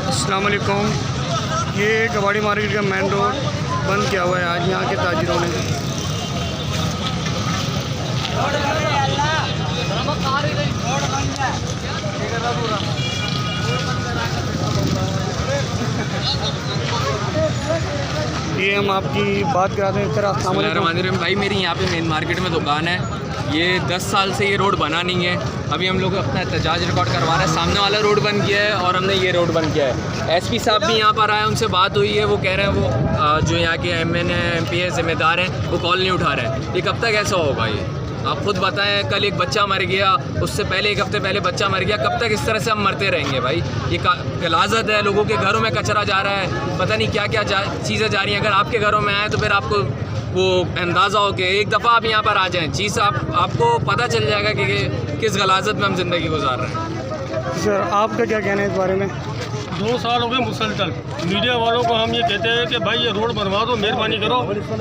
अस्सलाम वालेकुम। ये कबाड़ी मार्केट का मेन रोड बंद किया हुआ है आज यहाँ के ताजिरों ने। ये हम आपकी बात कराते हैं। अस्सलाम वालेकुम भाई, मेरी यहाँ पे मेन मार्केट में दुकान है। ये 10 साल से ये रोड बना नहीं है। अभी हम लोग अपना एहतजाज रिकॉर्ड करवा रहे हैं। सामने वाला रोड बन किया है और हमने ये रोड बन किया है। एसपी साहब भी यहाँ पर आए, उनसे बात हुई है। वो कह रहे हैं वो जो यहाँ के MN MP जिम्मेदार हैं वो कॉल नहीं उठा रहे हैं। ये कब तक ऐसा होगा? ये आप खुद बताएं। कल एक बच्चा मर गया, उससे पहले 1 हफ्ते पहले बच्चा मर गया। कब तक इस तरह से हम मरते रहेंगे भाई? ये गलाजत है। लोगों के घरों में कचरा जा रहा है, पता नहीं क्या क्या चीज़ें जा रही हैं। अगर आपके घरों में आए तो फिर आपको वो अंदाज़ा हो कि एक दफ़ा आप यहाँ पर आ जाएं, चीज़ आपको पता चल जाएगा कि किस गलाजत में हम ज़िंदगी गुजार रहे हैं। सर, आपका क्या कहना है इस बारे में? 2 साल हो गए मुसलसल मीडिया वालों को हम ये कहते हैं कि भाई ये रोड बनवा दो, मेहरबानी करो।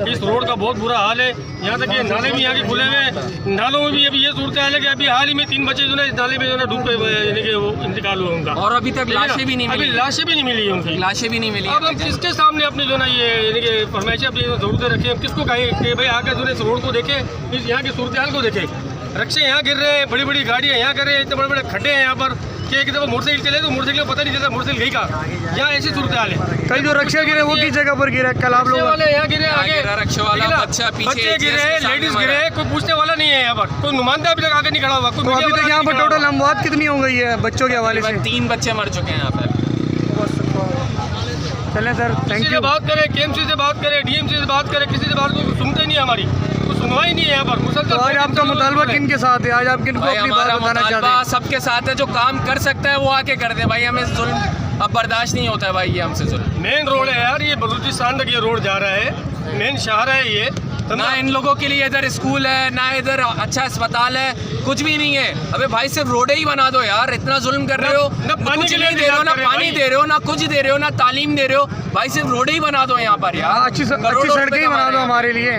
इस रोड का बहुत बुरा हाल है। यहाँ तक ये नाले भी यहाँ के खुले हुए हैं। नालों में भी अभी ये सूरत हाल है कि अभी हाल ही में 3 बच्चे जो है इस नाले में जो है डूब के यानी कि वो इंतकाल हुआ उनका, और अभी तक लाशें भी नहीं मिली। अभी लाशें भी नहीं मिली है उनकी, लाशें भी नहीं मिली। अब हम किसके सामने अपने जो है ये यानी कि फरमाइशें अपनी जरूरतें रखें? हम किसको कहें कि भाई आकर जो है इस रोड को देखें, इस यहाँ की सूरत हाल को देखें। रक्शे यहाँ गिर रहे हैं, बड़ी बड़ी गाड़ियाँ यहाँ कर रहे हैं, इतने बड़े बड़े खड्डे हैं यहाँ पर कि एक दफ़ा मोटरसाइकिल चले तो मोटरसाइकिल को पता नहीं चलता मोटरसाइकिल गई कहाँ। यहाँ ऐसी सूरत हाल है। कल जो रक्षा गिरे वो किस जगह पर गिरा? कल आप लोग वाले यहाँ गिरे, आगे रक्षा वाला बच्चा पीछे, बच्चे गिरे, लेडीज गिरे, कोई पूछने वाला नहीं है यहाँ पर। कोई नुमाइंदा अभी तक आगे नहीं खड़ा हुआ। तो अभी तक यहाँ पर टोटल अमवात कितनी हो गई है बच्चों के हवाले से? 3 बच्चे मर चुके हैं यहाँ पर। चलें सर, थैंक यू। बात करें, KMC से बात करें, DMC से बात करें, किसी से बात को सुनते नहीं है हमारी, कुछ सुनवाई नहीं है यहाँ पर मुसलसल। तो आज आपका मुतालबा किन के साथ है? आज आप किन को अपनी बात बताना चाहते हैं? सबके साथ है। जो काम कर सकता है वो आके कर दे भाई। हमें जुल्म अब बर्दाश्त नहीं होता है भाई। ये हमसे जुल्म। मेन रोड है यार, ये बलूचिस्तान तक ये रोड जा रहा है। मेन शहर है ये। ना इन लोगों के लिए इधर स्कूल है, ना इधर अच्छा अस्पताल है, कुछ भी नहीं है। अबे भाई सिर्फ रोडे ही बना दो यार। इतना जुल्म कर रहे हो, कुछ नहीं दे रहे हो, ना पानी दे रहे हो, ना कुछ दे रहे हो, ना तालीम दे रहे हो। भाई सिर्फ रोडे ही बना दो यहाँ पर यार। अच्छी सड़कें ही बना दो हमारे लिए।